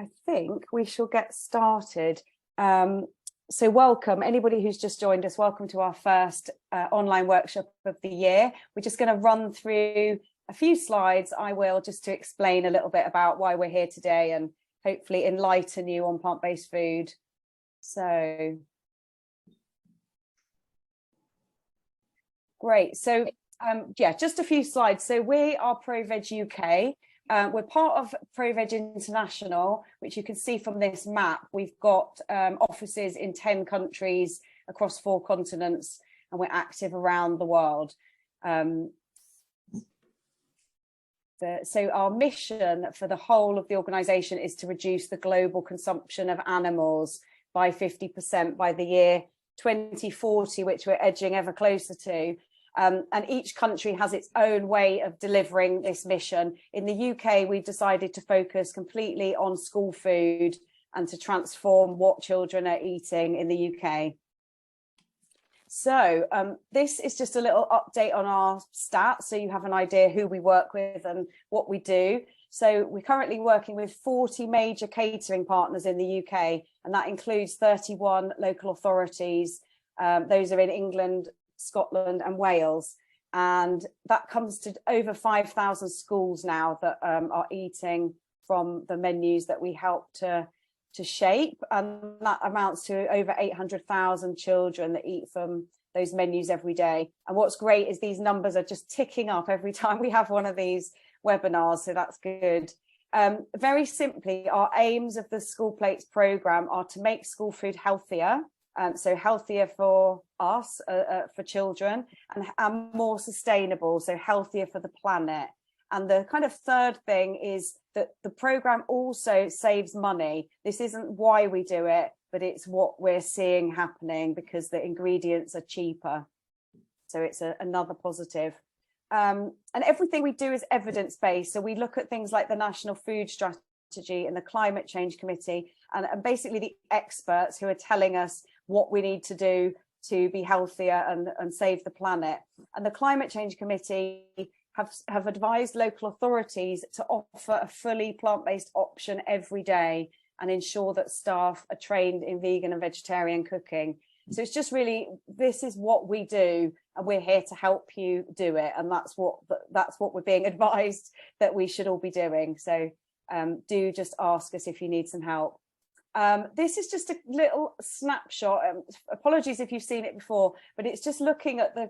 I think we shall get started. So welcome, anybody who's just joined us, welcome to our first online workshop of the year. We're just going to run through a few slides, I will, just to explain a little bit about why we're here today and hopefully enlighten you on plant-based food. So, great. So, yeah, just a few slides. So we are ProVeg UK. We're part of ProVeg International, which you can see from this map. We've got offices in 10 countries across 4 continents, and we're active around the world. So our mission for the whole of the organisation is to reduce the global consumption of animals by 50% by the year 2040, which we're edging ever closer to. And each country has its own way of delivering this mission. In the UK, we've decided to focus completely on school food and to transform what children are eating in the UK. So this is just a little update on our stats, so you have an idea who we work with and what we do. So we're currently working with 40 major catering partners in the UK, and that includes 31 local authorities. Those are in England, Scotland and Wales, and that comes to over 5,000 schools now that are eating from the menus that we help to shape, and that amounts to over 800,000 children that eat from those menus every day. And what's great is these numbers are just ticking up every time we have one of these webinars, so that's good. Very simply, our aims of the School Plates programme are to make school food healthier, so healthier for us, for children, and more sustainable, so healthier for the planet. And the kind of third thing is that the programme also saves money. This isn't why we do it, but it's what we're seeing happening because the ingredients are cheaper. So it's another positive. And everything we do is evidence-based. So we look at things like the National Food Strategy and the Climate Change Committee, and basically the experts who are telling us what we need to do to be healthier and save the planet. And the Climate Change Committee have advised local authorities to offer a fully plant-based option every day and ensure that staff are trained in vegan and vegetarian cooking. So it's just really, this is what we do, and we're here to help you do it. And that's what we're being advised that we should all be doing. So do just ask us if you need some help. This is just a little snapshot. Apologies if you've seen it before, but it's just looking at the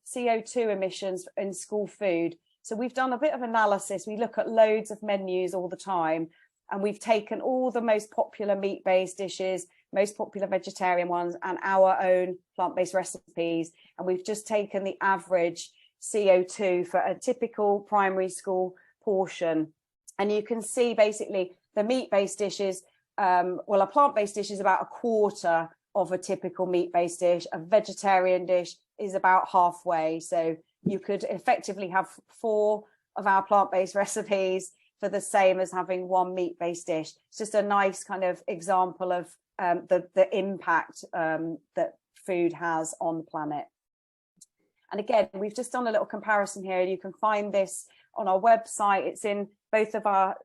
CO2 emissions in school food. So we've done a bit of analysis. We look at loads of menus all the time, and we've taken all the most popular meat-based dishes, most popular vegetarian ones, and our own plant-based recipes. And we've just taken the average CO2 for a typical primary school portion. And you can see basically the meat-based dishes, well, a plant-based dish is about a quarter of a typical meat-based dish. A vegetarian dish is about halfway. So you could effectively have 4 of our plant-based recipes for the same as having 1 meat-based dish. It's just a nice kind of example of the impact that food has on the planet. And again, we've just done a little comparison here. You can find this on our website. It's in both of our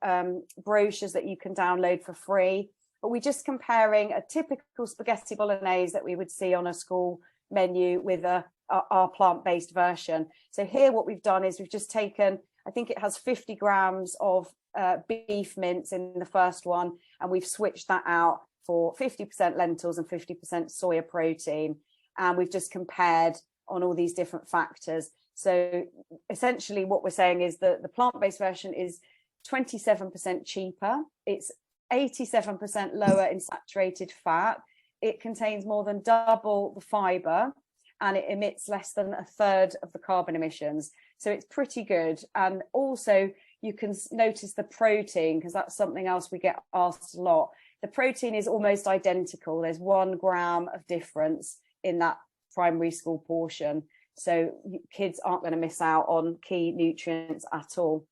brochures that you can download for free. But we're just comparing a typical spaghetti bolognese that we would see on a school menu with our plant-based version. So here what we've done is we've just taken, I think it has 50 grams of beef mince in the first one, and we've switched that out for 50% lentils and 50% soya protein. And we've just compared on all these different factors. So essentially what we're saying is that the plant-based version is 27% cheaper. It's 87% lower in saturated fat. It contains more than double the fiber, and it emits less than a third of the carbon emissions. So it's pretty good. And also you can notice the protein, because that's something else we get asked a lot. The protein is almost identical. There's 1 gram of difference in that primary school portion. So kids aren't going to miss out on key nutrients at all.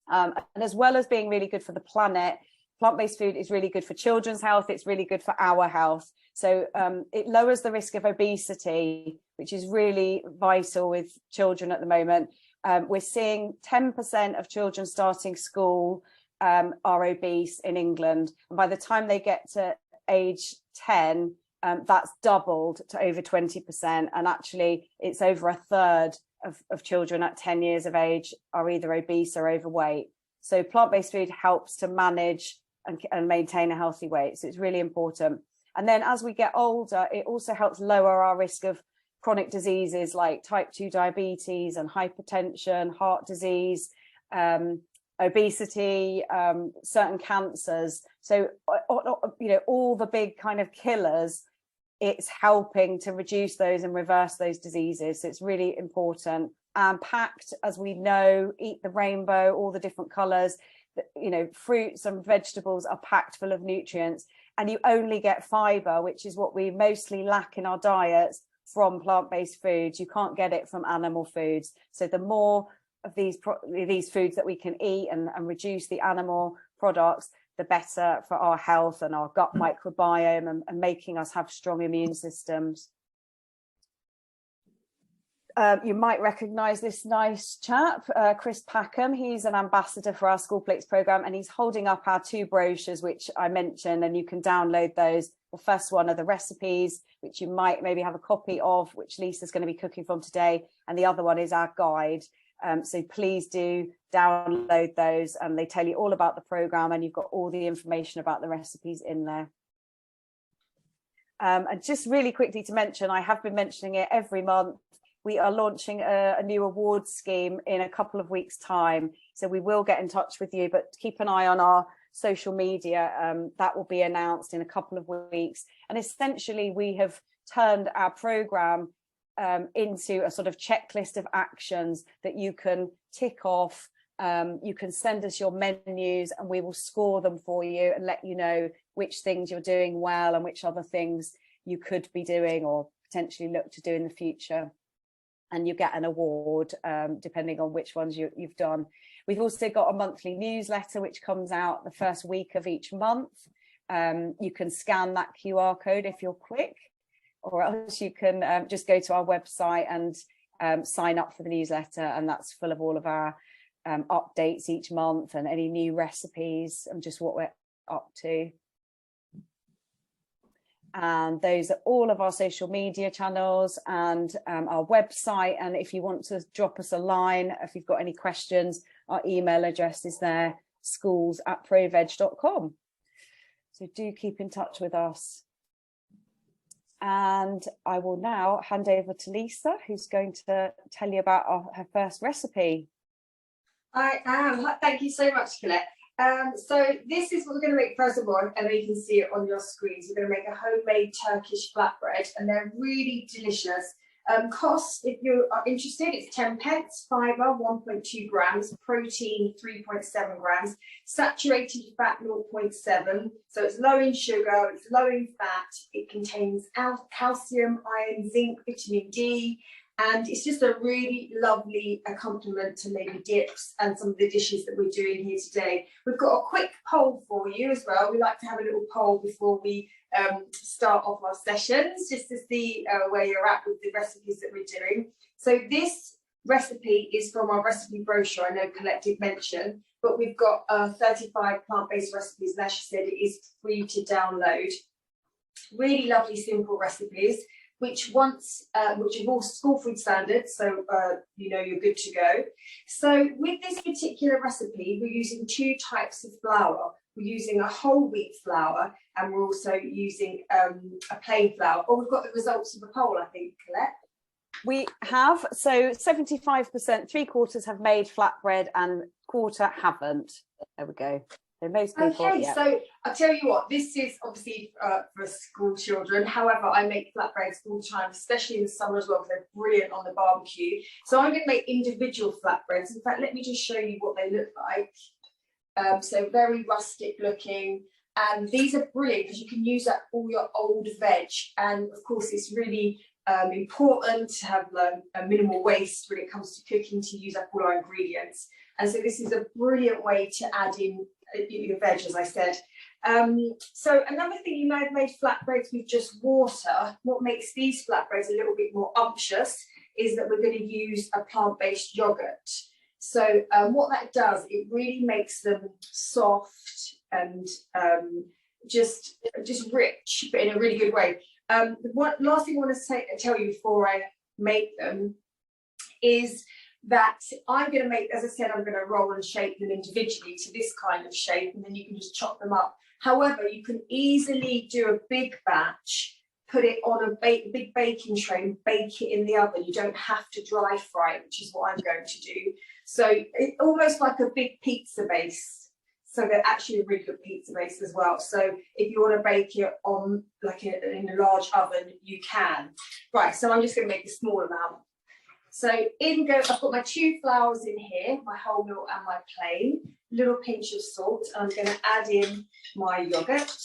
And as well as being really good for the planet, plant-based food is really good for children's health. It's really good for our health. So it lowers the risk of obesity, which is really vital with children at the moment. We're seeing 10% of children starting school are obese in England. And by the time they get to age 10, that's doubled to over 20%. And actually, it's over a third of children at 10 years of age are either obese or overweight. So plant-based food helps to manage and maintain a healthy weight. So it's really important. And then as we get older, it also helps lower our risk of chronic diseases like type 2 diabetes and hypertension, heart disease, obesity, certain cancers. So, you know, all the big kind of killers, it's helping to reduce those and reverse those diseases. So it's really important. And packed, as we know, eat the rainbow, all the different colors, you know, fruits and vegetables are packed full of nutrients, and you only get fiber, which is what we mostly lack in our diets, from plant-based foods. You can't get it from animal foods. So the more of these foods that we can eat and reduce the animal products, the better for our health and our gut microbiome, and making us have strong immune systems. You might recognize this nice chap, Chris Packham. He's an ambassador for our School Plates program, and he's holding up our 2 brochures, which I mentioned, and you can download those. The first one are the recipes, which you might maybe have a copy of, which Lisa's going to be cooking from today. And the other one is our guide. So please do download those, and they tell you all about the program, and you've got all the information about the recipes in there. And just really quickly to mention, I have been mentioning it every month, we are launching a new awards scheme in a couple of weeks' time. So we will get in touch with you, but keep an eye on our social media. That will be announced in a couple of weeks. And essentially, we have turned our program into a sort of checklist of actions that you can tick off. You can send us your menus and we will score them for you and let you know which things you're doing well and which other things you could be doing or potentially look to do in the future. And you get an award depending on which ones you've done. We've also got a monthly newsletter which comes out the first week of each month. You can scan that QR code if you're quick, or else you can just go to our website and sign up for the newsletter, and that's full of all of our updates each month and any new recipes and just what we're up to. And those are all of our social media channels and our website. And if you want to drop us a line, if you've got any questions, our email address is there, schools@proveg.com. So do keep in touch with us. And I will now hand over to Lisa, who's going to tell you about her first recipe. I am. Thank you so much, Colette. So this is what we're going to make first of all, and then you can see it on your screens. We're going to make a homemade Turkish flatbread, and they're really delicious. Cost, if you are interested, it's 10 pence, fibre 1.2 grams, protein 3.7 grams, saturated fat 0.7. So it's low in sugar, it's low in fat, it contains calcium, iron, zinc, vitamin D, and it's just a really lovely accompaniment to maybe dips and some of the dishes that we're doing here today. We've got a quick poll for you as well. We like to have a little poll before we start off our sessions, just to see where you're at with the recipes that we're doing. So this recipe is from our recipe brochure. I know Colette did mention, but we've got 35 plant-based recipes, and as she said, it is free to download. Really lovely, simple recipes, which are all school food standards, so you know you're good to go. So with this particular recipe, we're using 2 types of flour. We're using a whole wheat flour, and we're also using a plain flour. Oh, we've got the results of the poll, I think, Colette. We have, so 75%, 3/4 have made flatbread and 1/4 haven't. There we go. So most people, okay, yeah. So I'll tell you what, this is obviously for school children. However, I make flatbreads all the time, especially in the summer as well, because they're brilliant on the barbecue. So I'm going to make individual flatbreads. In fact, let me just show you what they look like. So very rustic looking, and these are brilliant because you can use up all your old veg, and of course it's really important to have a minimal waste when it comes to cooking, to use up all our ingredients. And so this is a brilliant way to add in your veg, as I said. So another thing, you may have made flatbreads with just water. What makes these flatbreads a little bit more umptious is that we're going to use a plant-based yogurt. So what that does, it really makes them soft and just rich, but in a really good way. One last thing I want to tell you before I make them is that I'm going to make, as I said, I'm going to roll and shape them individually to this kind of shape, and then you can just chop them up. However, you can easily do a big batch, put it on a big baking tray and bake it in the oven. You don't have to dry fry it, which is what I'm going to do. So it's almost like a big pizza base. So they're actually a really good pizza base as well. So if you want to bake it on like in a large oven, you can. Right, so I'm just going to make a small amount. So I've got my 2 flours in here, my wholemeal and my plain, a little pinch of salt. I'm going to add in my yogurt.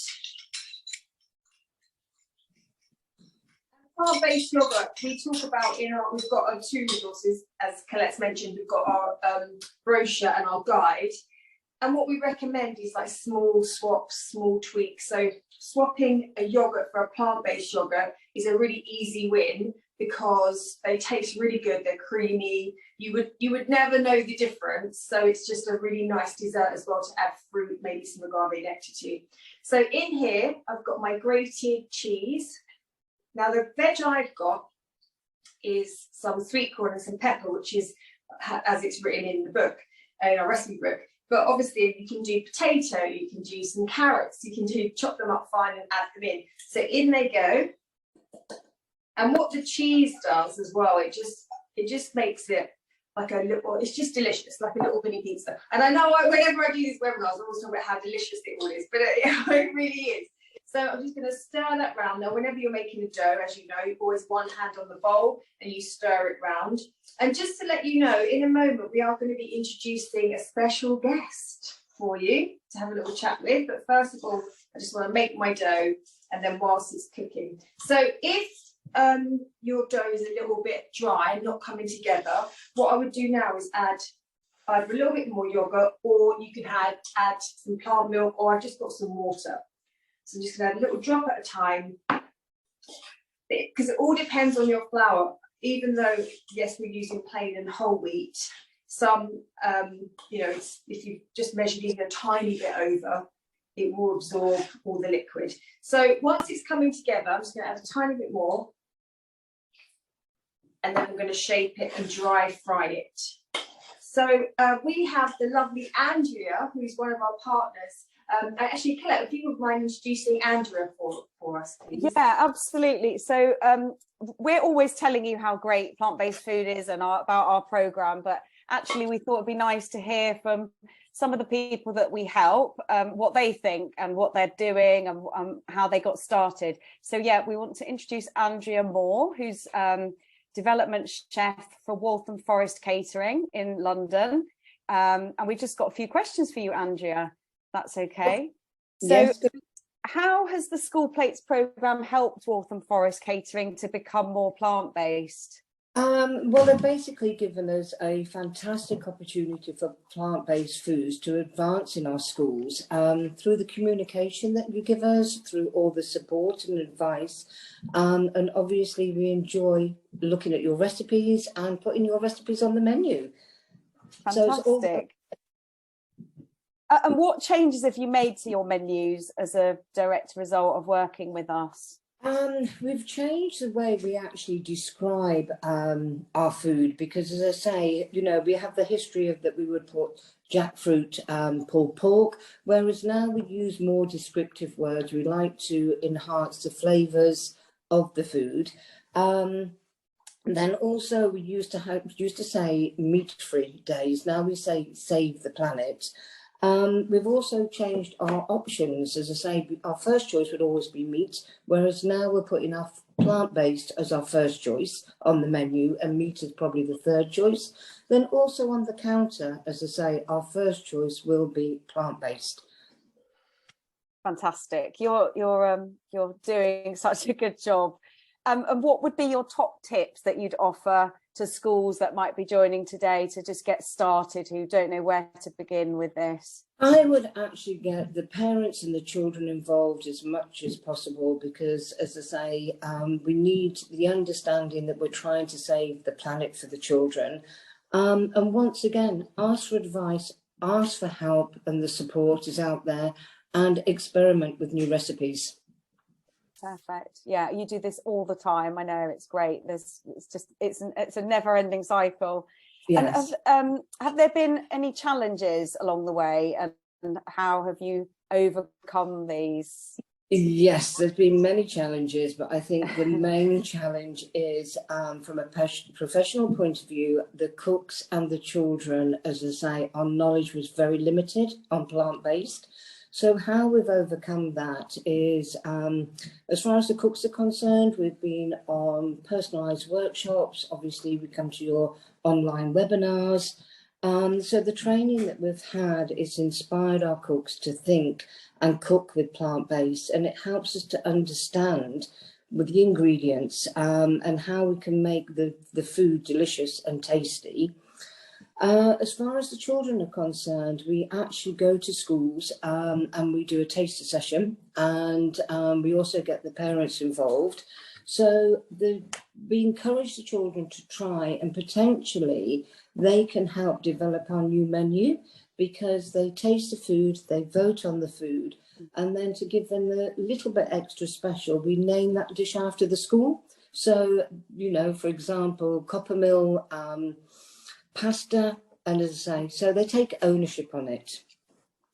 Plant-based yogurt, we talk about we've got our 2 resources, as Colette's mentioned, we've got our brochure and our guide. And what we recommend is like small swaps, small tweaks. So swapping a yogurt for a plant-based yogurt is a really easy win, because they taste really good, they're creamy. You would never know the difference. So it's just a really nice dessert as well to add fruit, maybe some agave nectar to. So in here, I've got my grated cheese. Now the veg I've got is some sweet corn and some pepper, which is as it's written in the book, in our recipe book. But obviously you can do potato, you can do some carrots, you can chop them up fine and add them in. So in they go. And what the cheese does as well, it just makes it like a little, it's just delicious, like a little mini pizza. And I know whenever I do these webinars, I always talk about how delicious it all is, but it really is. So I'm just going to stir that round. Now, whenever you're making a dough, as you know, always one hand on the bowl and you stir it round. And just to let you know, in a moment, we are going to be introducing a special guest for you to have a little chat with. But first of all, I just want to make my dough, and then whilst it's cooking. So if your dough is a little bit dry and not coming together, what I would do now is add either a little bit more yogurt, or you can add some plant milk, or I've just got some water. So I'm just going to add a little drop at a time, because it all depends on your flour. Even though, yes, we're using plain and whole wheat, some, if you just measured even a tiny bit over, it will absorb all the liquid. So once it's coming together, I'm just going to add a tiny bit more, and then I'm going to shape it and dry fry it. So we have the lovely Andrea, who's one of our partners. Actually, Colette, if you wouldn't mind introducing Andrea for us, please. Yeah, absolutely. So we're always telling you how great plant-based food is and about our programme, but actually we thought it'd be nice to hear from some of the people that we help, what they think and what they're doing and how they got started. So yeah, we want to introduce Andrea Moore, who's development chef for Waltham Forest Catering in London. And we've just got a few questions for you, Andrea. That's okay. So yes. How has the School Plates programme helped Waltham Forest Catering to become more plant-based? Well, they've basically given us a fantastic opportunity for plant-based foods to advance in our schools through the communication that you give us, through all the support and advice. And obviously we enjoy looking at your recipes and putting your recipes on the menu. Fantastic. And what changes have you made to your menus as a direct result of working with us? We've changed the way we actually describe our food, because, as I say, we have the history of that we would put jackfruit, pulled pork, whereas now we use more descriptive words. We like to enhance the flavours of the food. And then also we used to say meat-free days. Now we say save the planet. We've also changed our options. As I say, our first choice would always be meat, whereas now we're putting our plant-based as our first choice on the menu, and meat is probably the third choice. Then also on the counter, as I say, our first choice will be plant-based. Fantastic. You're doing such a good job. And what would be your top tips that you'd offer to schools that might be joining today to just get started, who don't know where to begin with this? I would actually get the parents and the children involved as much as possible, because, as I say, we need the understanding that we're trying to save the planet for the children. And once again, ask for advice, ask for help, and the support is out there, and experiment with new recipes. Perfect. Yeah, you do this all the time. I know, it's great. It's a never-ending cycle. Yes. And have there been any challenges along the way, and how have you overcome these? Yes, there's been many challenges, but I think the main challenge is from a professional point of view, the cooks and the children, as I say, our knowledge was very limited on plant-based. So how we've overcome that is, as far as the cooks are concerned, we've been on personalised workshops. Obviously, we come to your online webinars. So the training that we've had is inspired our cooks to think and cook with plant-based, and it helps us to understand with the ingredients and how we can make the food delicious and tasty. As far as the children are concerned, we actually go to schools and we do a taster session, and we also get the parents involved. So we encourage the children to try, and potentially they can help develop our new menu, because they taste the food, they vote on the food, and then to give them a little bit extra special, we name that dish after the school. So, you know, for example, coppermill pasta, and as I say, so they take ownership on it.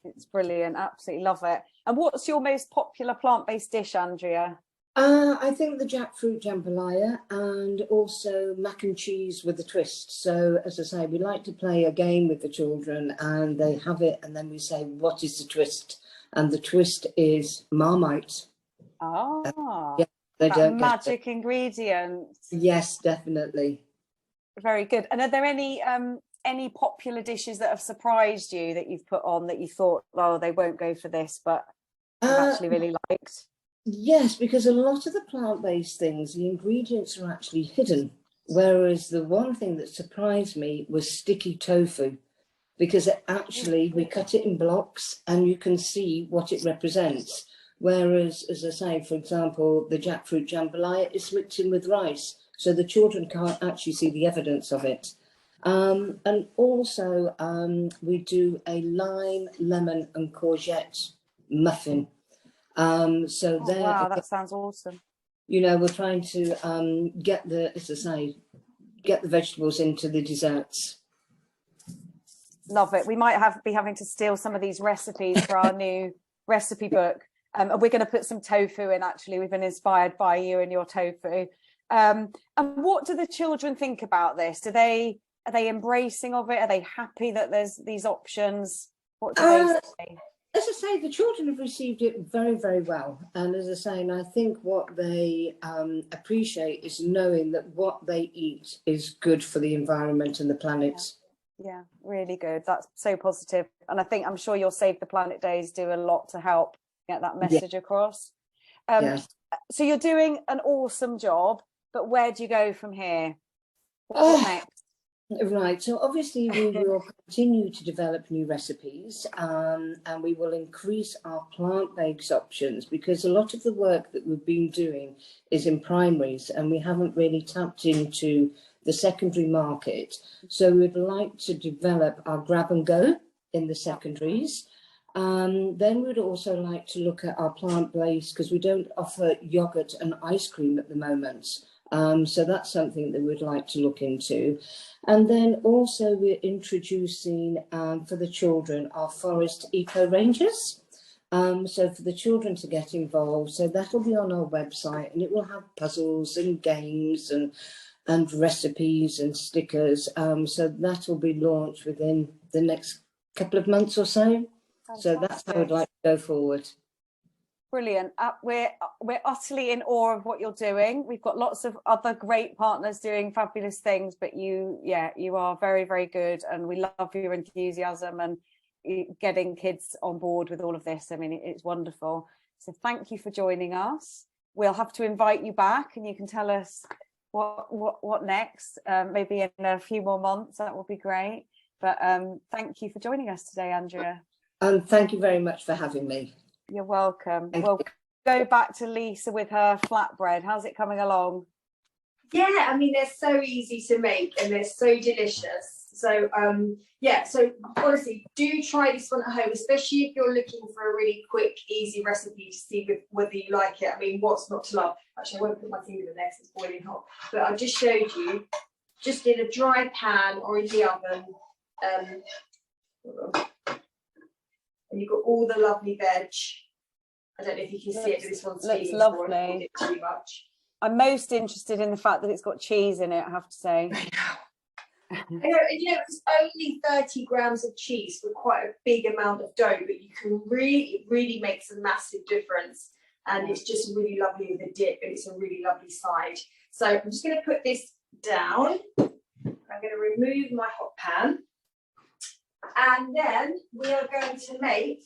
It's brilliant. Absolutely love it. And what's your most popular plant-based dish, Andrea? I think the jackfruit jambalaya, and also mac and cheese with a twist. So, as I say, we like to play a game with the children, and they have it, and then we say, what is the twist? And the twist is Marmite. Yeah, they that don't magic ingredient. Yes, definitely. Very good. And are there any popular dishes that have surprised you that you've put on that you thought, oh, they won't go for this, but you've actually really liked? Yes, because a lot of the plant-based things, the ingredients are actually hidden. Whereas the one thing that surprised me was sticky tofu, because we cut it in blocks and you can see what it represents. Whereas, as I say, for example, the jackfruit jambalaya is mixed in with rice, so the children can't actually see the evidence of it. And also we do a lime, lemon and courgette muffin. Wow, that sounds awesome. You know, we're trying to get the vegetables into the desserts. Love it. We might be having to steal some of these recipes for our new recipe book. We're going to put some tofu in, actually. We've been inspired by you and your tofu. And what do the children think about this? Are they embracing of it? Are they happy that there's these options? What do they say? As I say, the children have received it very, very well. And as I say, and I think what they appreciate is knowing that what they eat is good for the environment and the planet. Yeah, really good. That's so positive. And I'm sure your Save the Planet days do a lot to help get that message across. So you're doing an awesome job, but where do you go from here? What next? Right, so obviously we will continue to develop new recipes, and we will increase our plant-based options, because a lot of the work that we've been doing is in primaries and we haven't really tapped into the secondary market. So we'd like to develop our grab and go in the secondaries. Then we'd also like to look at our plant-based, because we don't offer yogurt and ice cream at the moment. So that's something that we'd like to look into. And then also we're introducing for the children our forest eco rangers. So for the children to get involved, so that'll be on our website, and it will have puzzles and games and recipes and stickers. So that will be launched within the next couple of months or so. Fantastic. So that's how I'd like to go forward. Brilliant. We're utterly in awe of what you're doing. We've got lots of other great partners doing fabulous things, but you are very, very good, and we love your enthusiasm and getting kids on board with all of this. I mean, it's wonderful. So thank you for joining us. We'll have to invite you back, and you can tell us what next, maybe in a few more months. That would be great. But thank you for joining us today, Andrea. And thank you very much for having me. You're welcome. We'll go back to Lisa with her flatbread. How's it coming along? Yeah, I mean, they're so easy to make and they're so delicious. So yeah, so honestly, do try this one at home, especially if you're looking for a really quick, easy recipe to see whether you like it. I mean, what's not to love? Actually, I won't put my finger in there because it's boiling hot. But I just showed you, just in a dry pan or in the oven. Hold on. And you've got all the lovely veg. I don't know if you can see it, but this one's looks lovely. Too much. I'm most interested in the fact that it's got cheese in it, I have to say. I know, it's only 30 grams of cheese for quite a big amount of dough, but you can it really makes a massive difference. And it's just really lovely with a dip, and it's a really lovely side. So I'm just going to put this down. I'm going to remove my hot pan. And then we are going to make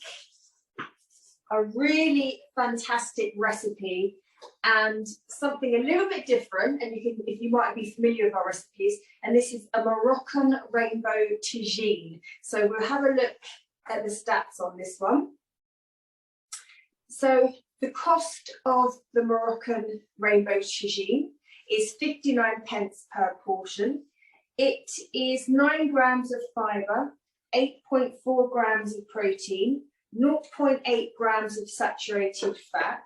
a really fantastic recipe and something a little bit different. And you can, if you might be familiar with our recipes, and this is a Moroccan rainbow tagine. So we'll have a look at the stats on this one. So the cost of the Moroccan rainbow tagine is 59 pence per portion. It is 9 grams of fibre, 8.4 grams of protein, 0.8 grams of saturated fat.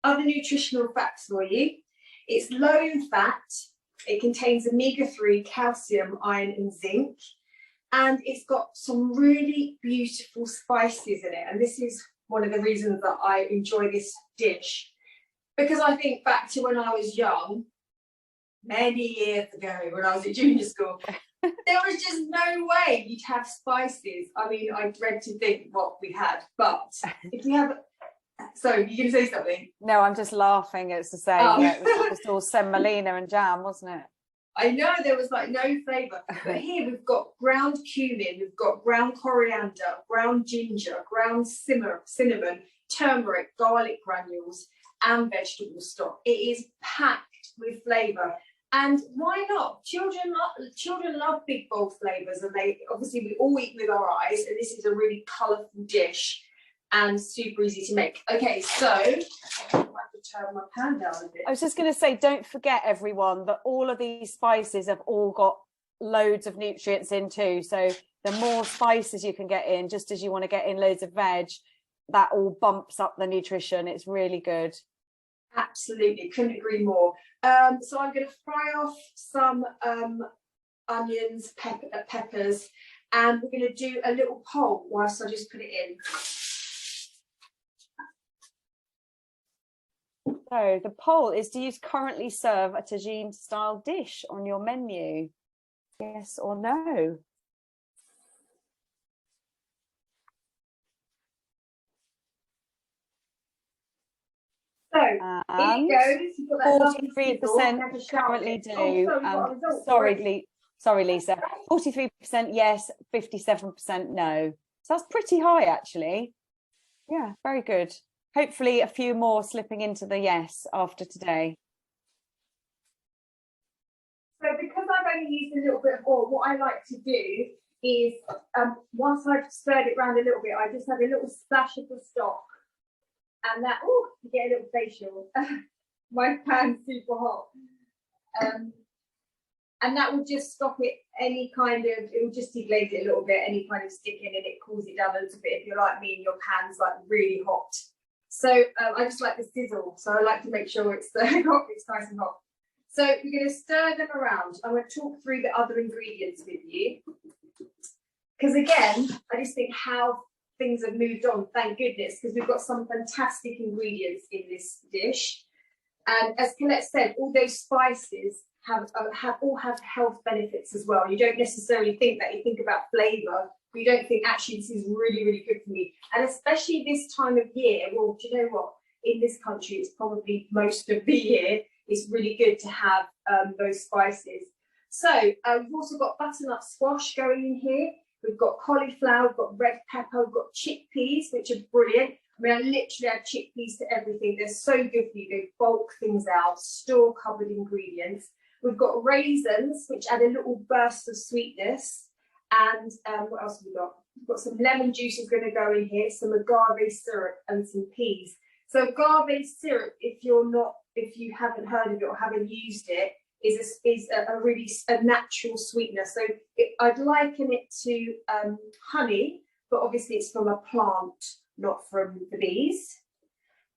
Other nutritional facts for you. It's low in fat. It contains omega-3, calcium, iron and zinc. And it's got some really beautiful spices in it. And this is one of the reasons that I enjoy this dish. Because I think back to when I was young, many years ago when I was at junior school, there was just no way you'd have spices. I mean, I dread to think what we had. But if you have... So, you're going to say something? No, I'm just laughing. It's the same. Oh. Yeah, it was just all semolina and jam, wasn't it? I know there was like no flavour. But here we've got ground cumin, we've got ground coriander, ground ginger, ground cinnamon, turmeric, garlic granules, and vegetable stock. It is packed with flavour. And why not? Children love big bold flavours, and we all eat with our eyes, and this is a really colourful dish. And super easy to make. Okay, so I have to turn my pan down a bit. I was just going to say, don't forget, everyone, that all of these spices have all got loads of nutrients in too. So the more spices you can get in, just as you want to get in loads of veg, that all bumps up the nutrition. It's really good. Absolutely, couldn't agree more. So I'm going to fry off some onions, peppers, and we're going to do a little poll whilst I just put it in. So the poll is, do you currently serve a tagine style dish on your menu? Yes or no? So here it goes. 43% currently do. Sorry, Lisa. 43% yes, 57% no. So that's pretty high, actually. Yeah, very good. Hopefully a few more slipping into the yes after today. So because I've only used a little bit of oil, what I like to do is, once I've stirred it around a little bit, I just have a little splash of the stock. And that, oh, you get a little facial. My pan's super hot. And that will just stop it, it will just deglaze it a little bit, any kind of sticking, and it cools it down a little bit if you're like me and your pan's like really hot. So I just like the sizzle, so I like to make sure it's nice and hot. So we're going to stir them around. I'm going to talk through the other ingredients with you. Because again, I just think how things have moved on, thank goodness, because we've got some fantastic ingredients in this dish. And as Colette said, all those spices all have health benefits as well. You don't necessarily think that, you think about flavour, but you don't think actually this is really, really good for me. And especially this time of year, well, do you know what? In this country, it's probably most of the year, it's really good to have those spices. So we've also got butternut squash going in here. We've got cauliflower, we've got red pepper, we've got chickpeas, which are brilliant. I mean, I literally add chickpeas to everything. They're so good for you. They bulk things out, store cupboard ingredients. We've got raisins, which add a little burst of sweetness. And what else have we got? We've got some lemon juice is going to go in here, some agave syrup and some peas. So agave syrup, if you haven't heard of it or haven't used it, is a really a natural sweetener. So I'd liken it to honey, but obviously it's from a plant, not from the bees.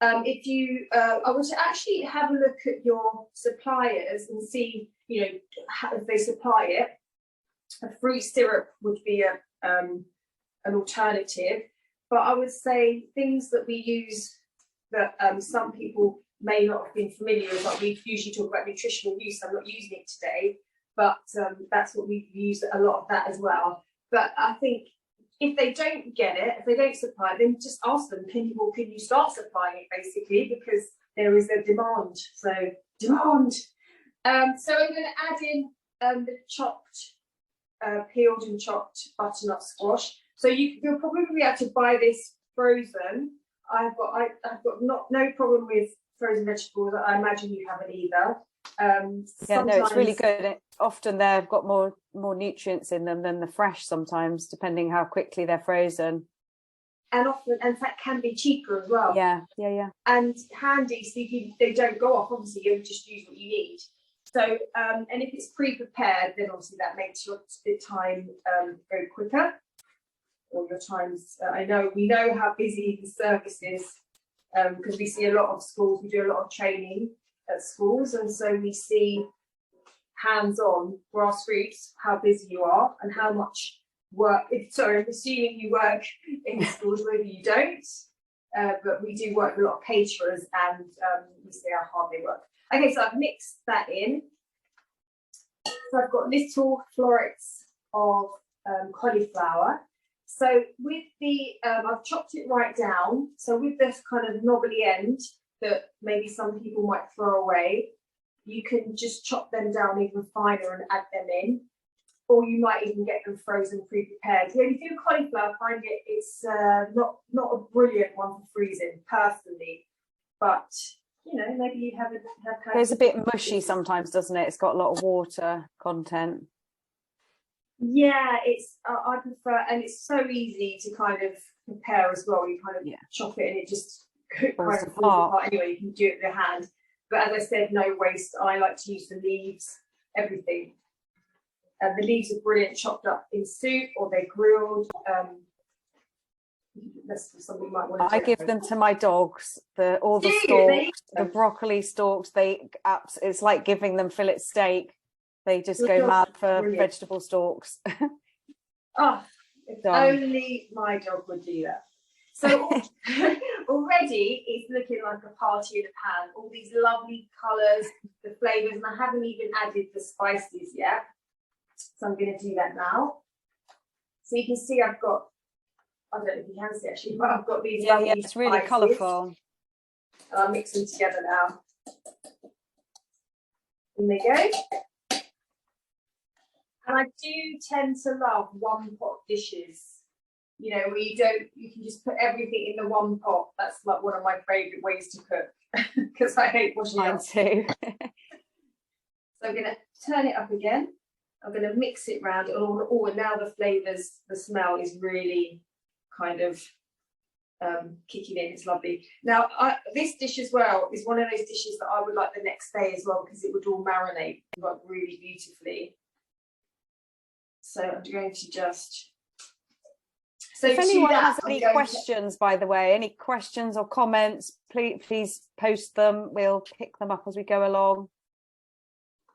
If you, I would actually have a look at your suppliers and see, you know, how, if they supply it. A fruit syrup would be an alternative, but I would say things that we use that some people may not have been familiar with. Like we usually talk about nutritional use. I'm not using it today, but that's what we use, a lot of that as well. But I think if they don't get it, if they don't supply it, then just ask them, can you start supplying it, basically, because there is a demand. So demand. So I'm going to add in the chopped, peeled and chopped butternut squash. So you'll probably be able to buy this frozen. I've got no problem with frozen vegetables. I imagine you haven't either. Yeah, no, it's really good. Often they've got more nutrients in them than the fresh sometimes, depending how quickly they're frozen. And often, in fact, can be cheaper as well. Yeah. And handy, so they don't go off. Obviously, you just use what you need. So, and if it's pre-prepared, then obviously that makes your time go quicker. Or your times, we know how busy the service is, because we see a lot of schools, we do a lot of training at schools, and so we see hands-on grassroots how busy you are and how much work. I'm assuming you work in schools, maybe you don't, but we do work with a lot of caterers, and we see how hard they work. Okay, so I've mixed that in. So I've got little florets of cauliflower. So with the, I've chopped it right down. So with this kind of knobbly end that maybe some people might throw away, you can just chop them down even finer and add them in. Or you might even get them frozen pre-prepared. The only thing with cauliflower, I find it's not a brilliant one for freezing, personally. But, you know, maybe you have had... It's a bit mushy sometimes, doesn't it? It's got a lot of water content. Yeah, it's I prefer, and it's so easy to kind of prepare as well. You kind of chop it and it just kind of falls apart. Anyway, you can do it with your hand. But as I said, no waste. I like to use the leaves, everything. The leaves are brilliant, chopped up in soup, or they're grilled. That's something you might want to do. I give them to my dogs. All the stalks, the broccoli stalks. It's like giving them fillet steak. They just go mad for vegetable stalks. Oh, if only my dog would do that. So already it's looking like a party in a pan. All these lovely colours, the flavours, and I haven't even added the spices yet. So I'm going to do that now. So you can see I've got, I don't know if you can see actually, but I've got these lovely it's really colourful. And I'll mix them together now. In they go. And I do tend to love one pot dishes, you know, where you can just put everything in the one pot. That's like one of my favourite ways to cook, because I hate washing it. Mine too. So I'm going to turn it up again. I'm going to mix it round. Oh, and now the flavours, the smell is really kind of kicking in. It's lovely. Now, this dish as well is one of those dishes that I would like the next day as well, because it would all marinate like really beautifully. So I'm going to just... So if anyone has any questions, by the way, any questions or comments, please post them. We'll pick them up as we go along.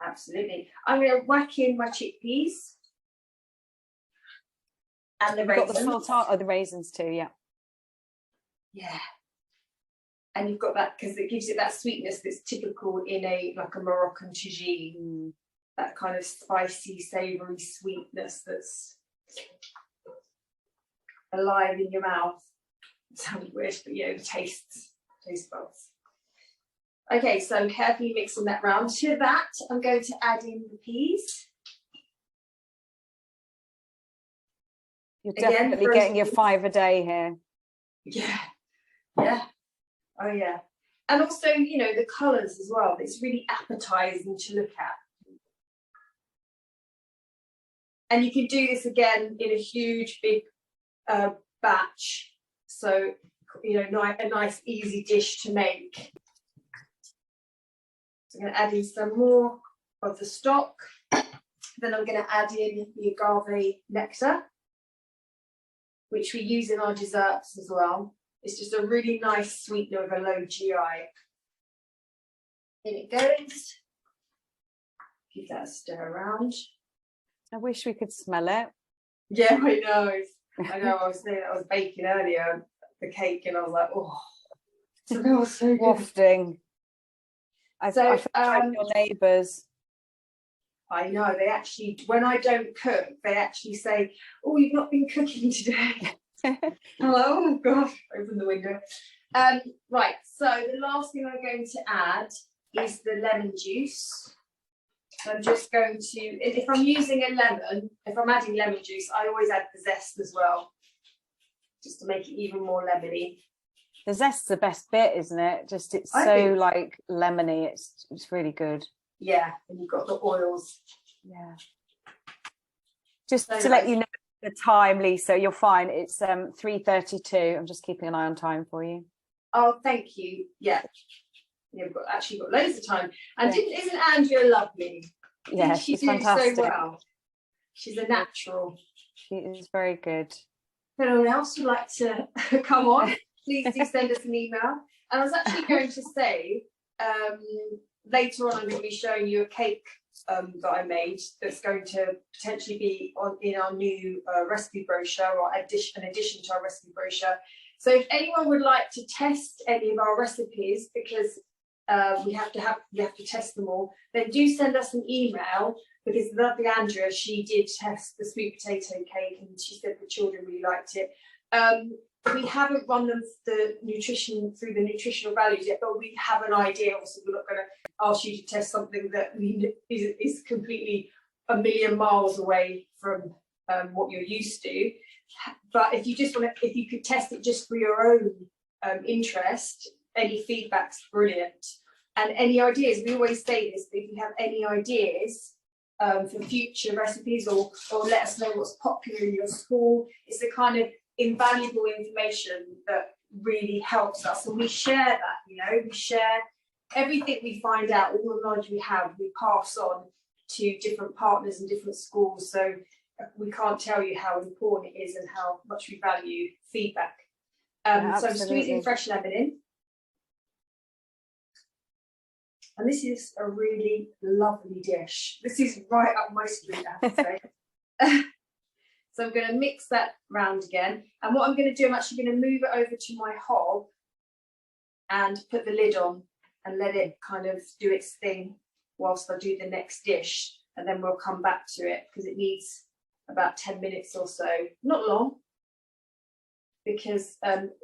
Absolutely. I'm going to whack in my chickpeas. And the raisins. You've got the full the raisins too, yeah. Yeah. And you've got that, because it gives it that sweetness that's typical in a Moroccan tagine. That kind of spicy, savoury sweetness that's alive in your mouth. It sounds weird, but yeah, taste buds. Okay, so I'm carefully mixing that round. To that, I'm going to add in the peas. You're definitely getting your 5 a day here. Yeah. Oh yeah. And also, you know, the colours as well. It's really appetising to look at. And you can do this again in a huge, big batch. So, you know, a nice, easy dish to make. So I'm going to add in some more of the stock. Then I'm going to add in the agave nectar, which we use in our desserts as well. It's just a really nice sweetener with a low GI. In it goes. Give that a stir around. I wish we could smell it. Yeah, I know. I was saying I was baking earlier, the cake, and I was like, oh, it smells so good. Wafting. I feel like your neighbours. I know, they actually, when I don't cook, they actually say, oh, you've not been cooking today. I'm like, oh gosh, open the window. Right, so the last thing I'm going to add is the lemon juice. I'm just going to, if I'm using a lemon, if I'm adding lemon juice, I always add the zest as well, just to make it even more lemony. The zest's the best bit, isn't it? Just it's like lemony. It's really good. Yeah, and you've got the oils. Yeah. Just so to let you know the time, Lisa, you're fine. It's 3:32. I'm just keeping an eye on time for you. Oh, thank you. Yeah. You've actually got loads of time. And isn't Andrea lovely? Yeah, she's fantastic. So well. She's a natural. She is very good. If anyone else would like to come on, please do send us an email. And I was actually going to say, later on I'm going to be showing you a cake that I made that's going to potentially be in our new recipe brochure, or an addition to our recipe brochure. So if anyone would like to test any of our recipes, because we have to test them all, then do send us an email, because lovely Andrea, she did test the sweet potato cake and she said the children really liked it. We haven't run them through the nutritional values yet, but we have an idea. Obviously, we're not going to ask you to test something that is completely a million miles away from what you're used to. But if you just want to, if you could test it just for your own interest, any feedback's brilliant. And any ideas, we always say this, but if you have any ideas for future recipes, or let us know what's popular in your school, it's the kind of invaluable information that really helps us, and we share that. We share everything we find out, all the knowledge we have, we pass on to different partners and different schools. So we can't tell you how important it is and how much we value feedback. So I'm squeezing fresh lemon in, and this is a really lovely dish. This is right up my street, I have to say. So I'm going to mix that round again. And what I'm going to do, I'm actually going to move it over to my hob and put the lid on and let it kind of do its thing whilst I do the next dish. And then we'll come back to it, because it needs about 10 minutes or so. Not long, because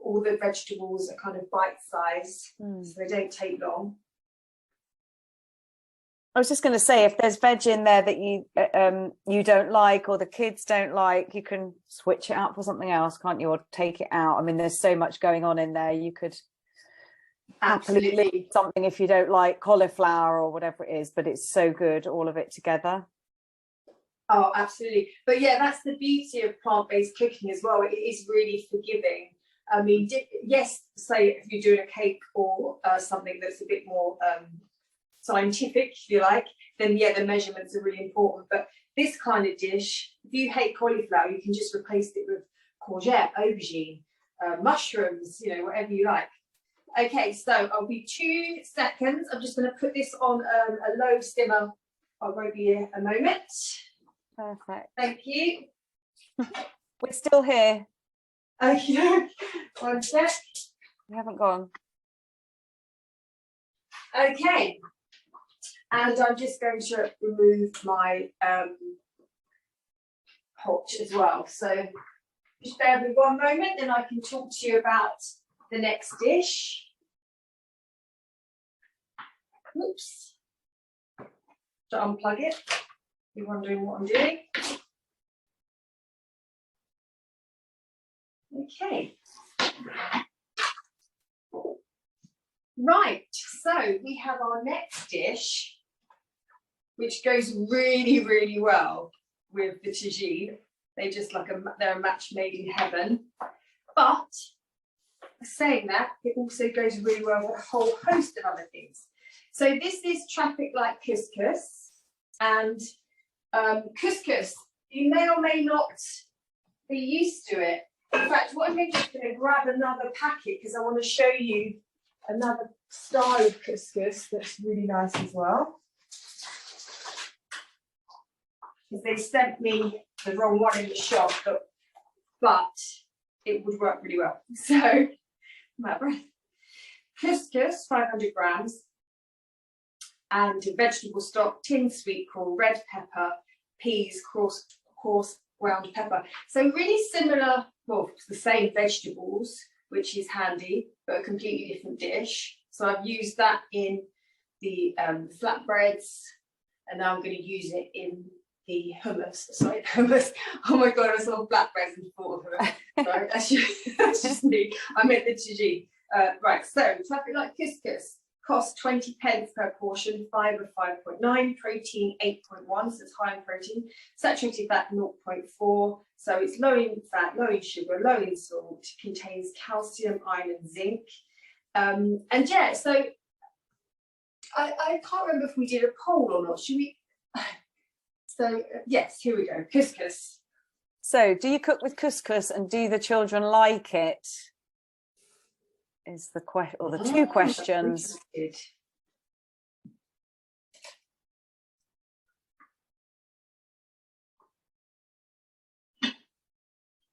all the vegetables are kind of bite-sized, so they don't take long. I was just going to say, if there's veg in there that you don't like, or the kids don't like, you can switch it out for something else, can't you? Or take it out. I mean, there's so much going on in there. You could happily leave something if you don't like cauliflower or whatever it is, but it's so good, all of it together. Oh, absolutely. But yeah, that's the beauty of plant-based cooking as well. It is really forgiving. I mean, yes, say if you're doing a cake or something that's a bit more scientific, if you like, then yeah, the measurements are really important. But this kind of dish, if you hate cauliflower, you can just replace it with courgette, aubergine, mushrooms, whatever you like. Okay, so I'll be 2 seconds. I'm just going to put this on a low simmer. I won't be here a moment. Perfect. Thank you. We're still here. Okay, 1 sec. We haven't gone. Okay. And I'm just going to remove my pot as well. So just bear with me 1 moment, then I can talk to you about the next dish. Oops. To unplug it. You're wondering what I'm doing. Okay. Right, so we have our next dish, which goes really, really well with the tagine. They're a match made in heaven. But saying that, it also goes really well with a whole host of other things. So this is traffic light couscous. and couscous. You may or may not be used to it. In fact, what I'm going to grab another packet because I want to show you another style of couscous that's really nice as well. Because they sent me the wrong one in the shop, but it would work really well. So, I'm out of breath. Couscous, 500 grams, and vegetable stock, tinned sweet corn, red pepper, peas, coarse ground pepper. So really similar, well, it's the same vegetables, which is handy, but a completely different dish. So I've used that in the flatbreads, and now I'm going to use it in the hummus. Sorry, hummus. Oh my god, I saw flatbreads and thought of hummus. Sorry, that's just me. I meant the Tagine. Right, so traffic like couscous costs 20 pence per portion, fibre 5.9, protein 8.1, so it's high in protein, saturated fat 0.4, so it's low in fat, low in sugar, low in salt, contains calcium, iron and zinc. And yeah, so I can't remember if we did a poll or not, should we? So yes, here we go, couscous. So do you cook with couscous and do the children like it? Is the question, or the two questions.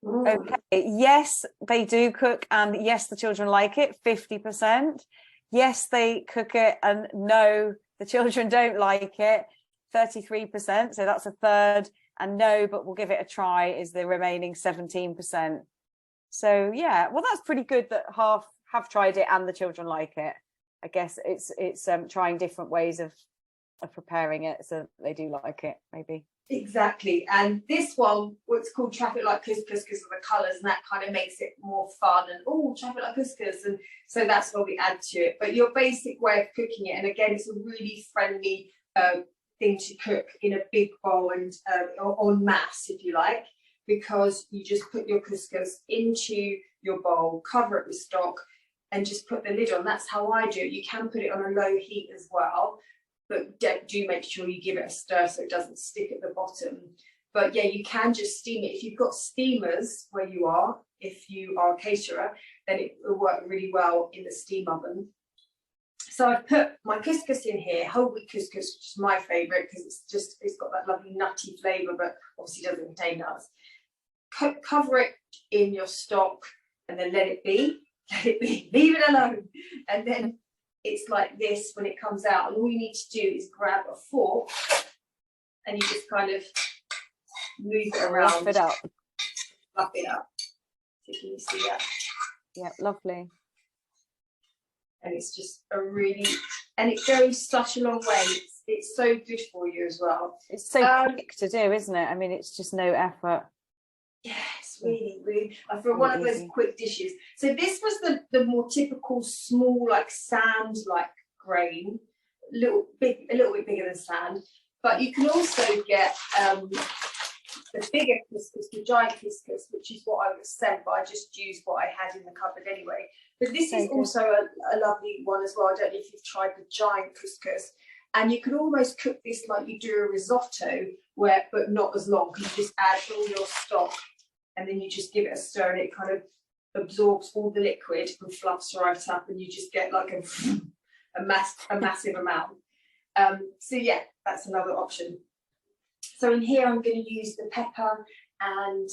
Okay, yes, they do cook, and yes, the children like it, 50%. Yes, they cook it, and no, the children don't like it, 33%. So that's a third, and no, but we'll give it a try is the remaining 17%. So yeah, well, that's pretty good that half have tried it and the children like it. I guess it's trying different ways of preparing it so they do like it, maybe. Exactly. And this one, what's called traffic like couscous because of the colours, and that kind of makes it more fun and traffic like couscous, and so that's what we add to it. But your basic way of cooking it, and again, it's a really friendly thing to cook in a big bowl and en masse, if you like, because you just put your couscous into your bowl, cover it with stock, and just put the lid on. That's how I do it. You can put it on a low heat as well, but do make sure you give it a stir so it doesn't stick at the bottom. But yeah, you can just steam it. If you've got steamers where you are, if you are a caterer, then it will work really well in the steam oven. So I've put my couscous in here, whole wheat couscous, which is my favourite because it's got that lovely nutty flavour, but obviously doesn't contain nuts. Cover it in your stock and then let it be, leave it alone. And then it's like this when it comes out, and all you need to do is grab a fork and you just kind of move it around. Fluff it up. Fluff it up. So can you see that? Yeah, lovely. And it's just and it goes such a long way. It's so good for you as well. It's so quick to do, isn't it? I mean, it's just no effort. Yes, really. For one of those quick dishes. So this was the more typical small, like sand, like grain, a little bit bigger than sand. But you can also get the bigger couscous, the giant couscous, which is what I was sent, but I just used what I had in the cupboard anyway. But this is also a lovely one as well. I don't know if you've tried the giant couscous. And you can almost cook this like you do a risotto, but not as long, because you just add all your stock and then you just give it a stir and it kind of absorbs all the liquid and fluffs right up, and you just get like a massive amount. So yeah, that's another option. So in here I'm going to use the pepper and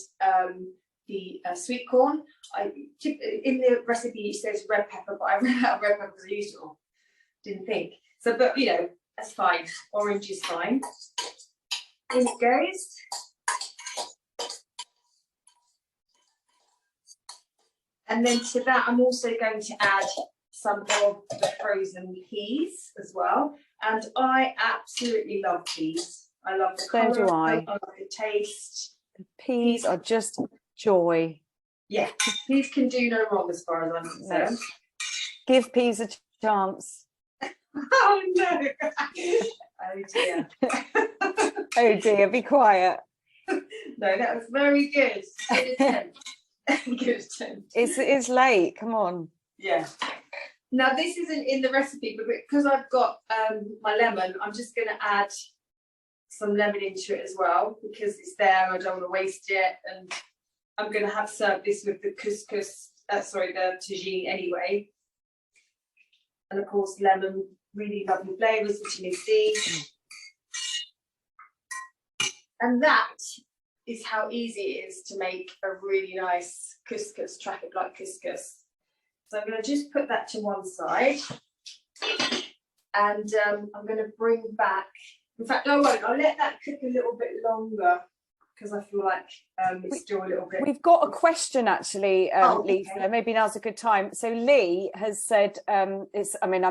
the sweet corn. In the recipe it says red pepper, but I ran out of red pepper because I used it all. Didn't think. So, but you know, that's fine. Orange is fine. In it goes. And then to that, I'm also going to add some of the frozen peas as well. And I absolutely love peas. I love the colour. So do I. I love the taste. The peas are just joy. Yeah, peas can do no wrong as far as I'm concerned. Give peas a chance. Oh no! Oh dear. Oh dear, be quiet. No, that was very good. Good attempt. Good attempt. It's late, come on. Yeah. Now this isn't in the recipe, but because I've got my lemon, I'm just going to add some lemon into it as well, because it's there, I don't want to waste it, and I'm going to have served this with the couscous, the tagine anyway. And of course, lemon, really lovely flavours, vitamin C. And that is how easy it is to make a really nice couscous, traffic light couscous. So I'm going to just put that to one side. And I'm going to bring back, in fact, I won't, I'll let that cook a little bit longer, because I feel like it's still a little bit. We've got a question actually, Lisa. Okay. Maybe now's a good time. So Lee has said, I'm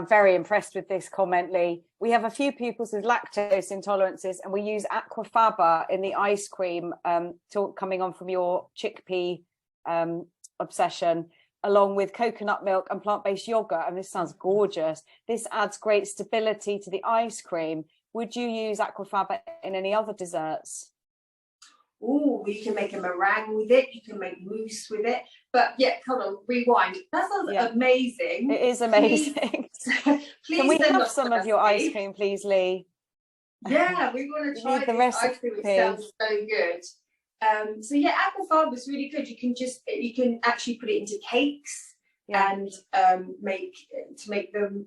very impressed with this comment, Lee. We have a few pupils with lactose intolerances, and we use aquafaba in the ice cream, coming on from your chickpea obsession, along with coconut milk and plant-based yogurt. And this sounds gorgeous. This adds great stability to the ice cream. Would you use aquafaba in any other desserts? Oh, you can make a meringue with it. You can make mousse with it. But yeah, hold on, rewind. That sounds amazing. It is amazing. Please can we have some of your ice cream, please, Lee? Yeah, we want to try the recipe. Ice cream. It sounds so good. So yeah, aquafaba is really good. You can actually put it into cakes and make them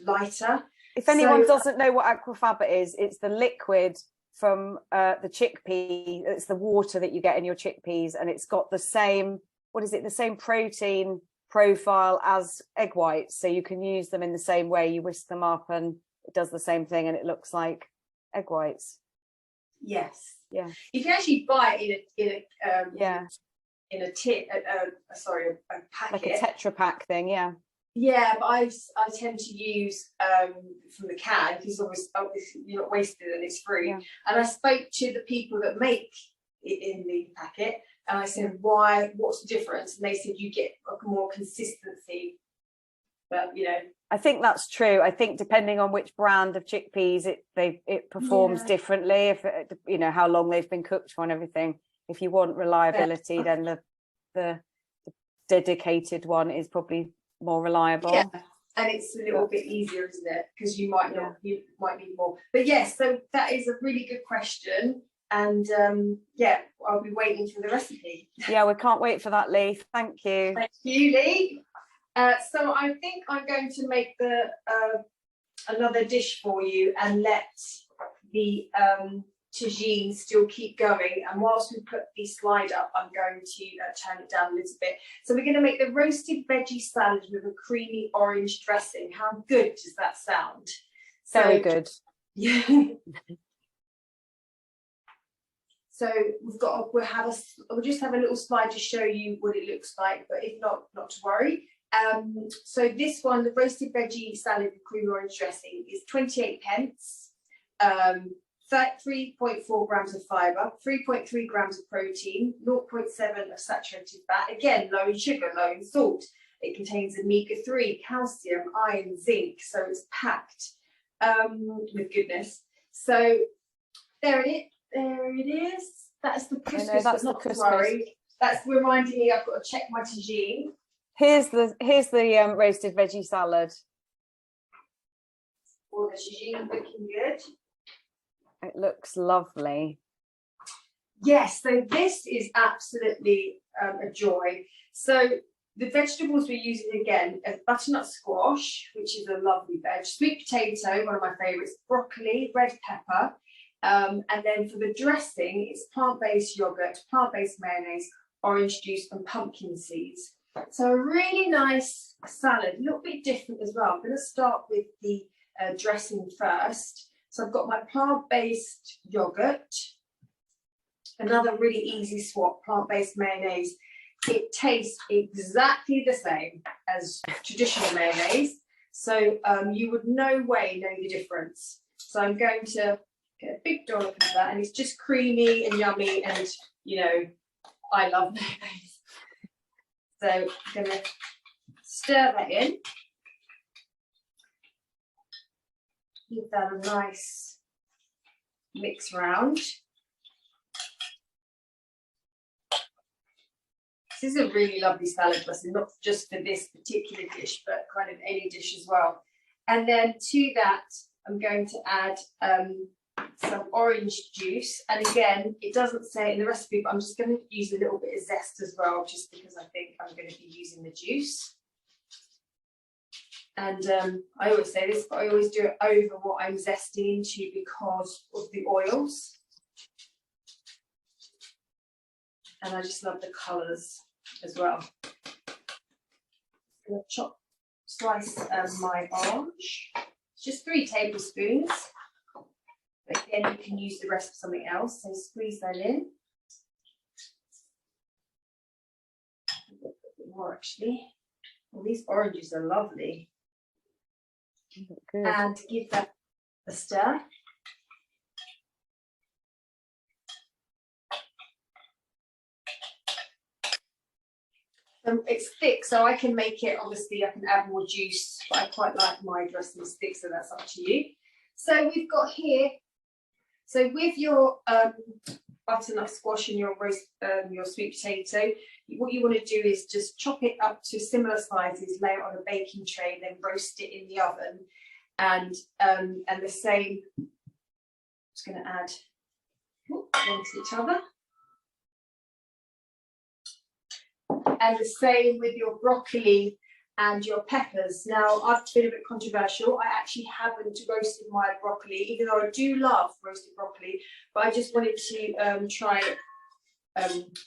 lighter. If anyone doesn't know what aquafaba is, it's the liquid from the chickpea. It's the water that you get in your chickpeas, and it's got the same, the same protein profile as egg whites, so you can use them in the same way. You whisk them up and it does the same thing, and it looks like egg whites. Yes. Yeah. You can actually buy it in a tin, a packet, like a Tetra Pak thing. Yeah, but I tend to use from the can, because obviously you're not wasting it and it's free. Yeah. And I spoke to the people that make it in the packet, and I said, what's the difference? And they said you get more consistency. But I think that's true. I think depending on which brand of chickpeas, it performs differently. If how long they've been cooked for and everything. If you want reliability, then the dedicated one is probably more reliable. Yeah, and it's a little bit easier, isn't it? Because you might need more. But yes, so that is a really good question, and I'll be waiting for the recipe. Yeah, we can't wait for that, Lee. Thank you. Thank you, Lee. So I think I'm going to make another dish for you, and let the tagine still keep going, and whilst we put the slide up, I'm going to turn it down a little bit. So we're going to make the roasted veggie salad with a creamy orange dressing. How good does that sound? Very good. Yeah. So we'll just have a little slide to show you what it looks like, but if not to worry. So this one, the roasted veggie salad with creamy orange dressing, is 28p. 3.4 grams of fibre, 3.3 grams of protein, 0.7 of saturated fat, again low in sugar, low in salt. It contains omega-3, calcium, iron, zinc, so it's packed with goodness. So there it is. That's the couscous. That's not the couscous. Worry. That's reminding me I've got to check my tagine. Here's the roasted veggie salad. Oh, the tagine looking good. It looks lovely. Yes, so this is absolutely a joy. So the vegetables we're using again are butternut squash, which is a lovely veg, sweet potato, one of my favourites, broccoli, red pepper, and then for the dressing, it's plant-based yogurt, plant-based mayonnaise, orange juice, and pumpkin seeds. So a really nice salad, a little bit different as well. I'm going to start with the dressing first. So I've got my plant-based yogurt, another really easy swap, plant-based mayonnaise. It tastes exactly the same as traditional mayonnaise, so you would no way know the difference. So I'm going to get a big dollop of that, and it's just creamy and yummy, and I love mayonnaise. So I'm going to stir that in. Give that a nice mix round. This is a really lovely salad dressing, not just for this particular dish, but kind of any dish as well. And then to that, I'm going to add some orange juice, and again, it doesn't say in the recipe, but I'm just going to use a little bit of zest as well, just because I think I'm going to be using the juice. And I always say this, but I always do it over what I'm zesting into because of the oils. And I just love the colours as well. I'm going to slice my orange. Just 3 tablespoons. But again, you can use the rest for something else. So squeeze that in. A bit more actually. Well, these oranges are lovely. Good. And give that a stir. It's thick, so I can make it, obviously I can add more juice, but I quite like my dressing thick, so that's up to you. So we've got here, so with your butternut squash and your roast, your sweet potato, what you want to do is just chop it up to similar sizes, lay it on a baking tray, then roast it in the oven. And the same, I'm just going to add one to each other. And the same with your broccoli and your peppers. Now, I've been a bit controversial. I actually haven't roasted my broccoli, even though I do love roasted broccoli, but I just wanted to try it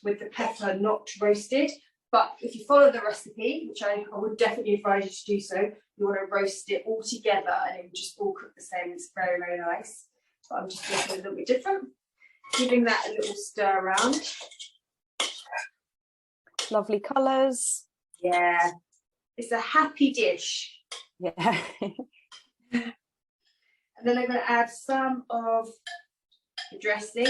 with the pepper not roasted. But if you follow the recipe, which I would definitely advise you to do so, you want to roast it all together and it will just all cook the same. It's very, very nice. But I'm just making it a little bit different. Giving that a little stir around. Lovely colours. Yeah, it's a happy dish. Yeah. And then I'm going to add some of the dressing.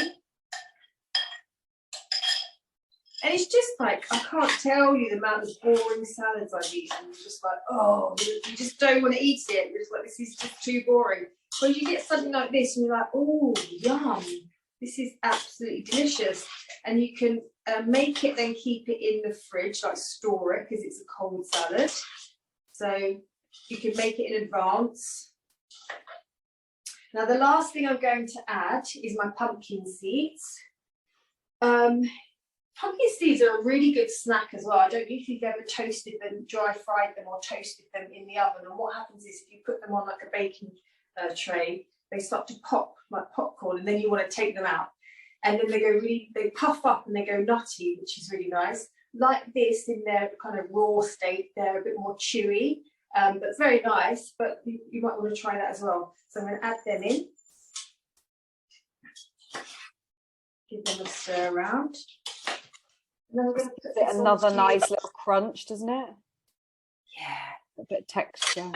And it's just like, I can't tell you the amount of boring salads I've eaten. You're just like, oh, you just don't want to eat it. You're just like, this is just too boring. When you get something like this and you're like, oh, yum. This is absolutely delicious. And you can make it, then keep it in the fridge, like store it, because it's a cold salad. So you can make it in advance. Now, the last thing I'm going to add is my pumpkin seeds. Pumpkin seeds are a really good snack as well. I don't know if you've ever toasted them, dry fried them or toasted them in the oven. And what happens is if you put them on like a baking tray, they start to pop like popcorn, and then you want to take them out. And then they puff up and they go nutty, which is really nice. Like this in their kind of raw state, they're a bit more chewy, but it's very nice, but you might want to try that as well. So I'm going to add them in. Give them a stir around. And then we're going to put this another nice little crunch, doesn't it? Yeah. A bit of texture.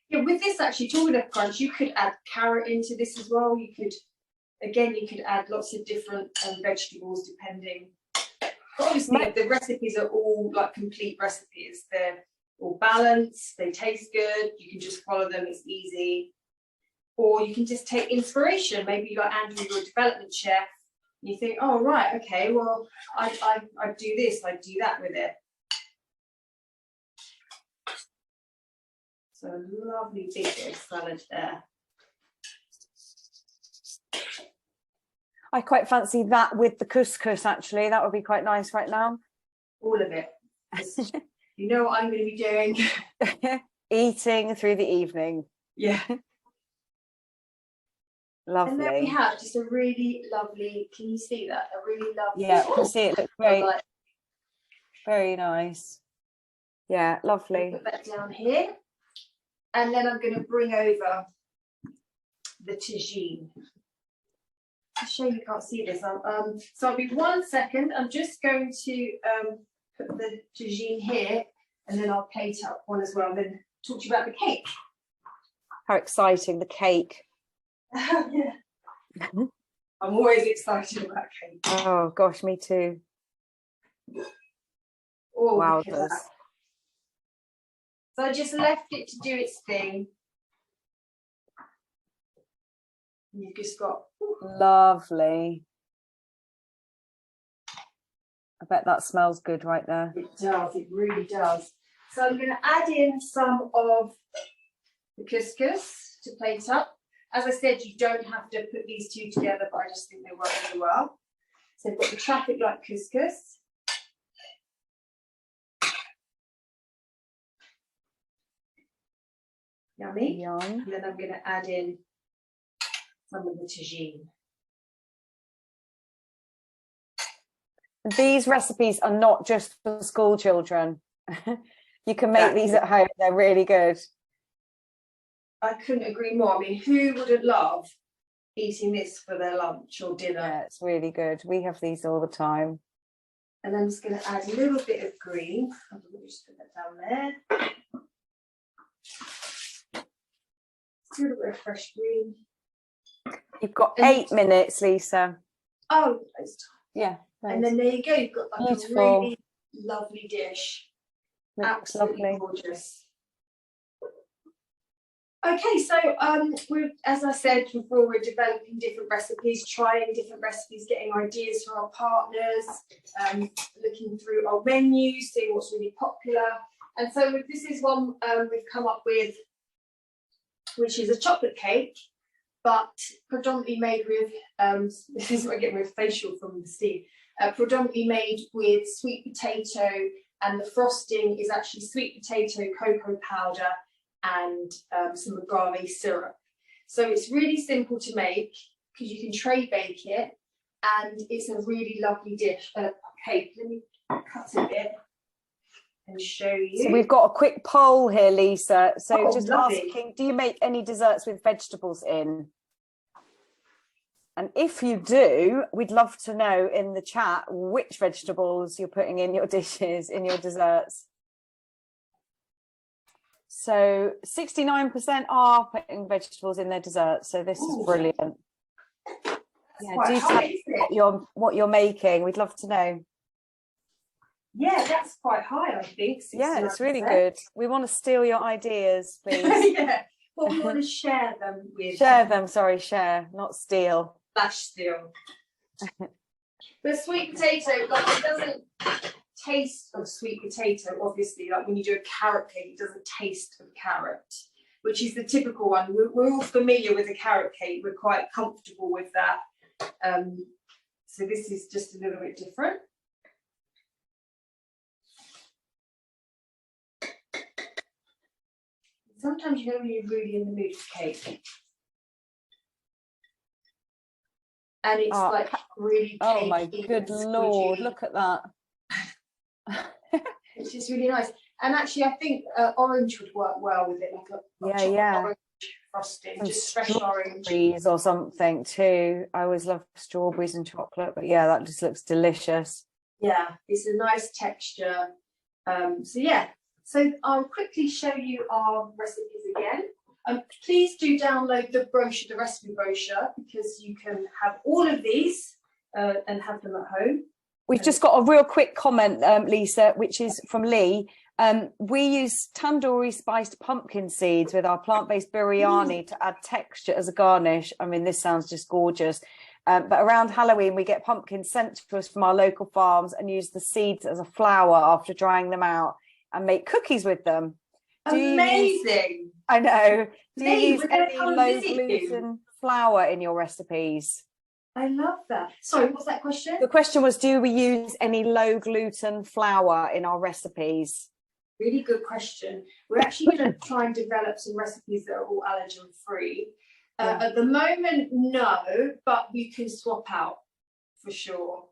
Yeah, with this actually, talking of crunch, you could add carrot into this as well. You could add lots of different vegetables depending. But obviously, the recipes are all like complete recipes. They're all balanced, they taste good, you can just follow them, it's easy. Or you can just take inspiration. Maybe like Andrew, you're a development chef, and you think, oh, right, okay, well, I do this, I do that with it. So a lovely big bit of salad there. I quite fancy that with the couscous, actually. That would be quite nice right now. All of it. You know what I'm going to be doing? Eating through the evening. Yeah. Lovely. And there we have just a really lovely, can you see that? A really lovely. Yeah, you can see it looks great. Very nice. Yeah, lovely. Put that down here. And then I'm going to bring over the tagine. It's a shame you can't see this. So I'll be 1 second. I'm just going to put the tagine here, and then I'll plate up one as well, and then talk to you about the cake. How exciting, the cake. Yeah. I'm always excited about cake. Oh gosh, me too. Oh, wow. So I just left it to do its thing. You've just got lovely. I bet that smells good right there. It does, it really does. So I'm going to add in some of the couscous to plate up. As I said, you don't have to put these two together, but I just think they work really well. So I've got the traffic light couscous. Yummy. Yum. And then I'm going to add in some of the tagine. These recipes are not just for school children. You can make these at home. They're really good. I couldn't agree more. I mean, who wouldn't love eating this for their lunch or dinner? Yeah, it's really good. We have these all the time. And I'm just going to add a little bit of green. I'm going to just put that down there. A little bit of fresh green. You've got 8 minutes, Lisa. Oh, it's time. Yeah. Nice. And then there you go. You've got like Beautiful. a really lovely dish. Looks Absolutely lovely. gorgeous. Okay, so as I said before, we're developing different recipes, trying different recipes, getting ideas from our partners, looking through our menus, seeing what's really popular. And so this is one we've come up with, which is a chocolate cake, but predominantly made with, this is what I get my facial from the steam, predominantly made with sweet potato, and the frosting is actually sweet potato, cocoa powder, and some agave syrup. So it's really simple to make because you can tray bake it, and it's a really lovely dish, cake. Let me cut a bit and show you. So we've got a quick poll here, Lisa. So just lovely. asking, do you make any desserts with vegetables in? And if you do, we'd love to know in the chat which vegetables you're putting in your dishes, in your desserts. So 69% are putting vegetables in their desserts. So this is brilliant. Yeah, do tell what you're making. We'd love to know. Yeah, that's quite high, I think. 69%. Yeah, it's really good. We want to steal your ideas, please. Yeah, well, we want to share them with. Share them, sorry, share, not steal. Slash steal. The sweet potato, like, it doesn't taste of sweet potato, obviously. Like when you do a carrot cake, it doesn't taste of carrot, which is the typical one. We're all familiar with a carrot cake. We're quite comfortable with that. So this is just a little bit different. Sometimes you know when you're really in the mood for cake. And it's like really cake. Oh my good Lord, look at that. It's just really nice. And actually, I think orange would work well with it, like a orange frosting, and just fresh orange. Or something too. I always love strawberries and chocolate, but yeah, that just looks delicious. Yeah, it's a nice texture. So yeah, so I'll quickly show you our recipes again. Please do download the brochure, the recipe brochure, because you can have all of these and have them at home. We've just got a real quick comment, Lisa, which is from Lee. We use tandoori spiced pumpkin seeds with our plant-based biryani to add texture as a garnish. I mean, this sounds just gorgeous. But around Halloween, we get pumpkins sent to us from our local farms and use the seeds as a flour after drying them out and make cookies with them. Amazing. I know. Do you use any low gluten flour in your recipes? I love that. Sorry, what's that question? The question was, do we use any low gluten flour in our recipes? Really good question. We're actually going to try and develop some recipes that are all allergen free. At the moment, no, but we can swap out for sure.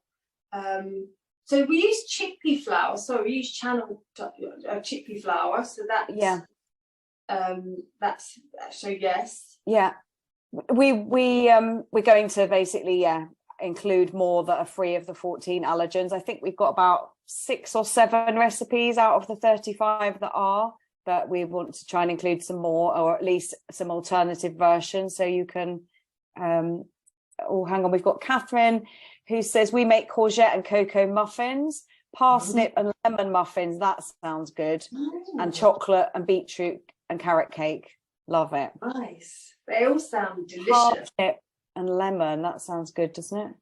So we use chickpea flour. So we use channel chickpea flour. So that's that's so yes. Yeah. We're going to basically include more that are free of the 14 allergens. I think we've got about 6 or 7 recipes out of the 35 that are, but we want to try and include some more, or at least some alternative versions, so you can hang on, we've got Catherine who says we make courgette and cocoa muffins, parsnip and lemon muffins. That sounds good. And chocolate and beetroot and carrot cake. Love it. Nice. They all sound delicious. Parsnip and lemon. That sounds good, doesn't it?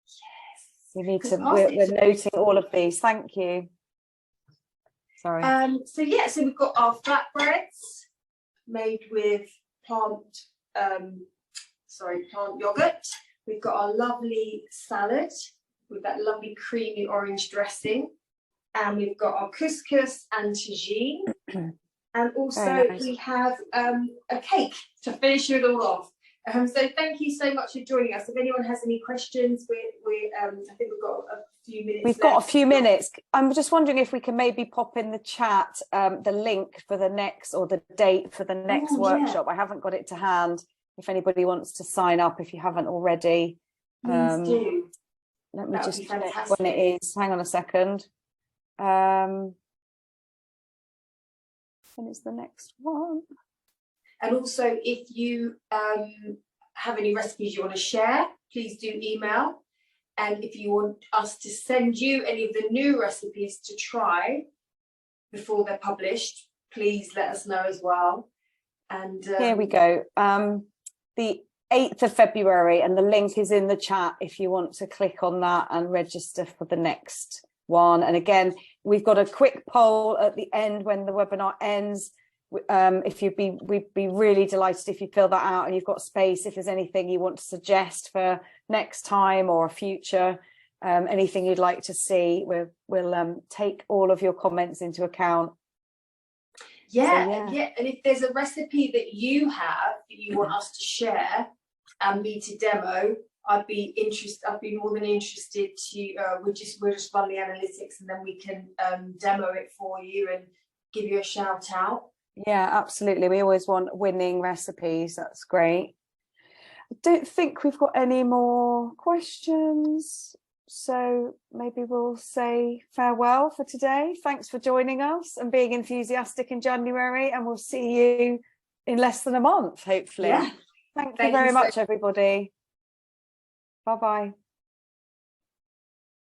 Yes. We need to. We're noting all of these. Thank you. Sorry. So we've got our flatbreads made with plant plant yogurt. We've got our lovely salad with that lovely creamy orange dressing. And we've got our couscous and tagine. And also nice. we have a cake to finish it all off. So thank you so much for joining us. If anyone has any questions, I think we've got a few minutes. We've got a few minutes. I'm just wondering if we can maybe pop in the chat the link for the next, or the date for the next workshop. I haven't got it to hand. If anybody wants to sign up, if you haven't already, please do. Let me just check when it is. Hang on a second. When is the next one? And also, if you have any recipes you want to share, please do email. And if you want us to send you any of the new recipes to try before they're published, please let us know as well. And here we go. The 8th of February, and the link is in the chat if you want to click on that and register for the next one. And again, we've got a quick poll at the end when the webinar ends. We'd be really delighted if you fill that out, and you've got space if there's anything you want to suggest for next time or a future, anything you'd like to see. We'll take all of your comments into account. Yeah. And if there's a recipe that you have that you want us to share and me to demo, I'd be more than interested to. We'll just run the analytics, and then we can demo it for you and give you a shout out. Yeah, absolutely. We always want winning recipes. That's great. I don't think we've got any more questions, so maybe we'll say farewell for today. Thanks for joining us and being enthusiastic in January, and we'll see you in less than a month, hopefully. Yeah. Thank you very much, everybody. Bye-bye.